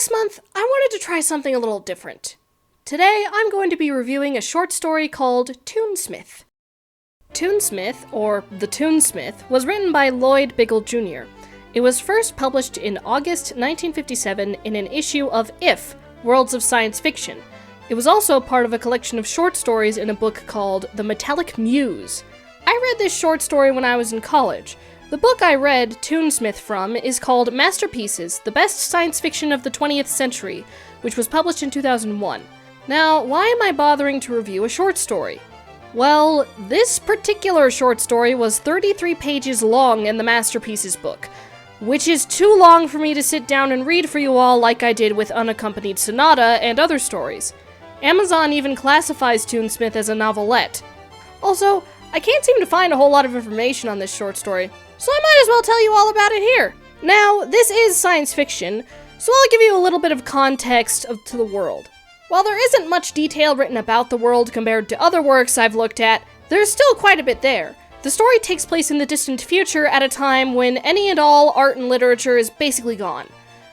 this month, I wanted to try something a little different. Today, I'm going to be reviewing a short story called Tunesmith. Tunesmith, or The Tunesmith, was written by Lloyd Biggle Jr. It was first published in August 1957 in an issue of If, Worlds of Science Fiction. It was also part of a collection of short stories in a book called The Metallic Muse. I read this short story when I was in college. The book I read Tunesmith from is called Masterpieces, the Best Science Fiction of the 20th Century, which was published in 2001. Now, why am I bothering to review a short story? Well, this particular short story was 33 pages long in the Masterpieces book, which is too long for me to sit down and read for you all like I did with Unaccompanied Sonata and other stories. Amazon even classifies Tunesmith as a novelette. Also, I can't seem to find a whole lot of information on this short story, so I might as well tell you all about it here. Now, this is science fiction, so I'll give you a little bit of context to the world. While there isn't much detail written about the world compared to other works I've looked at, there's still quite a bit there. The story takes place in the distant future at a time when any and all art and literature is basically gone.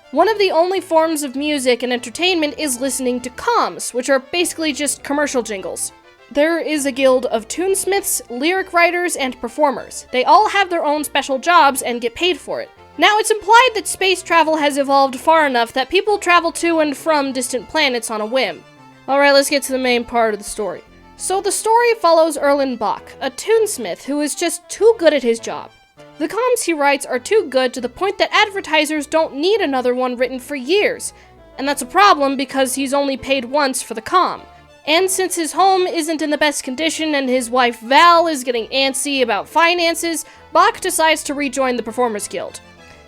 One of the only forms of music and entertainment is listening to comms, which are basically just commercial jingles. There is a guild of tunesmiths, lyric writers, and performers. They all have their own special jobs and get paid for it. Now, it's implied that space travel has evolved far enough that people travel to and from distant planets on a whim. Alright, let's get to the main part of the story. So the story follows Erlin Baque, a tunesmith who is just too good at his job. The comms he writes are too good to the point that advertisers don't need another one written for years, and that's a problem because he's only paid once for the comm. And since his home isn't in the best condition and his wife Val is getting antsy about finances, Bach decides to rejoin the Performers Guild.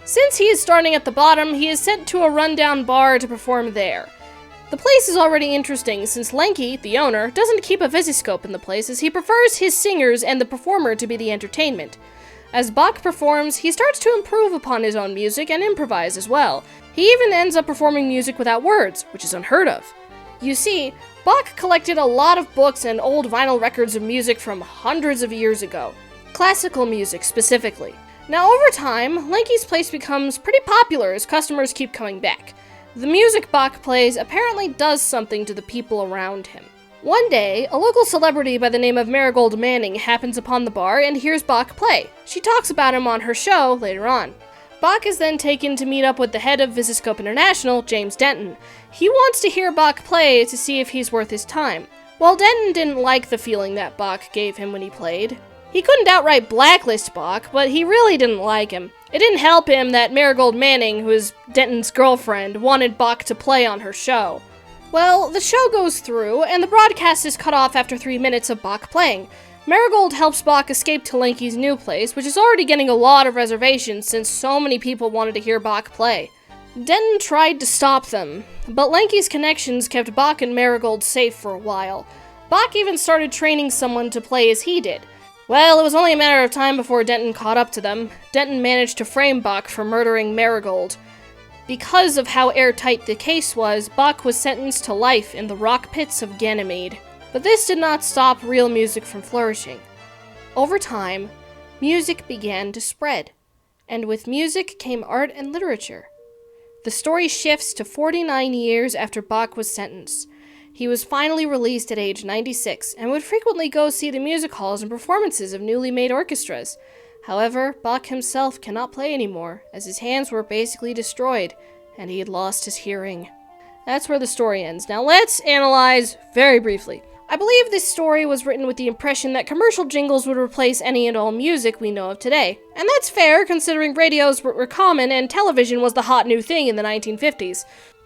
Since he is starting at the bottom, he is sent to a rundown bar to perform there. The place is already interesting since Lanky, the owner, doesn't keep a visiscope in the place as he prefers his singers and the performer to be the entertainment. As Bach performs, he starts to improve upon his own music and improvise as well. He even ends up performing music without words, which is unheard of. You see, Bach collected a lot of books and old vinyl records of music from hundreds of years ago. Classical music, specifically. Now, over time, Lanky's place becomes pretty popular as customers keep coming back. The music Bach plays apparently does something to the people around him. One day, a local celebrity by the name of Marigold Manning happens upon the bar and hears Bach play. She talks about him on her show later on. Bach is then taken to meet up with the head of Visiscope International, James Denton. He wants to hear Bach play to see if he's worth his time. While Denton didn't like the feeling that Bach gave him when he played, he couldn't outright blacklist Bach, but he really didn't like him. It didn't help him that Marigold Manning, who is Denton's girlfriend, wanted Bach to play on her show. Well, the show goes through, and the broadcast is cut off after 3 minutes of Bach playing. Marigold helps Bach escape to Lanky's new place, which is already getting a lot of reservations since so many people wanted to hear Bach play. Denton tried to stop them, but Lanky's connections kept Bach and Marigold safe for a while. Bach even started training someone to play as he did. Well, it was only a matter of time before Denton caught up to them. Denton managed to frame Bach for murdering Marigold. Because of how airtight the case was, Bach was sentenced to life in the rock pits of Ganymede. But this did not stop real music from flourishing. Over time, music began to spread, and with music came art and literature. The story shifts to 49 years after Bach was sentenced. He was finally released at age 96, and would frequently go see the music halls and performances of newly made orchestras. However, Bach himself cannot play anymore, as his hands were basically destroyed, and he had lost his hearing. That's where the story ends. Now let's analyze very briefly. I believe this story was written with the impression that commercial jingles would replace any and all music we know of today. And that's fair, considering radios were common and television was the hot new thing in the 1950s.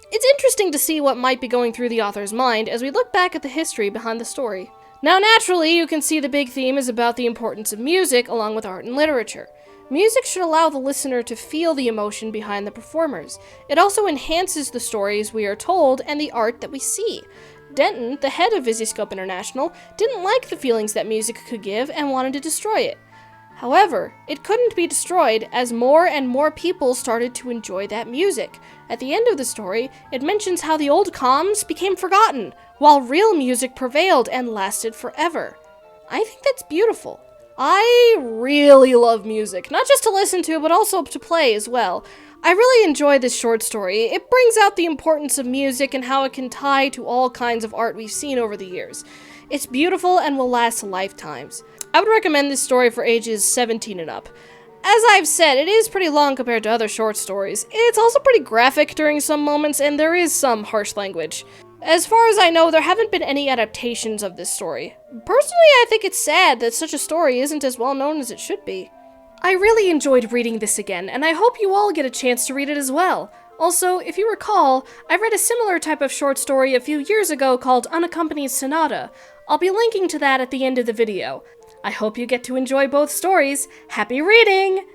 It's interesting to see what might be going through the author's mind as we look back at the history behind the story. Now, naturally, you can see the big theme is about the importance of music along with art and literature. Music should allow the listener to feel the emotion behind the performers. It also enhances the stories we are told and the art that we see. Denton, the head of Visiscope International, didn't like the feelings that music could give and wanted to destroy it. However, it couldn't be destroyed as more and more people started to enjoy that music. At the end of the story, it mentions how the old comms became forgotten, while real music prevailed and lasted forever. I think that's beautiful. I really love music, not just to listen to, but also to play as well. I really enjoy this short story. It brings out the importance of music and how it can tie to all kinds of art we've seen over the years. It's beautiful and will last lifetimes. I would recommend this story for ages 17 and up. As I've said, it is pretty long compared to other short stories. It's also pretty graphic during some moments, and there is some harsh language. As far as I know, there haven't been any adaptations of this story. Personally, I think it's sad that such a story isn't as well known as it should be. I really enjoyed reading this again, and I hope you all get a chance to read it as well. Also, if you recall, I read a similar type of short story a few years ago called Unaccompanied Sonata. I'll be linking to that at the end of the video. I hope you get to enjoy both stories. Happy reading!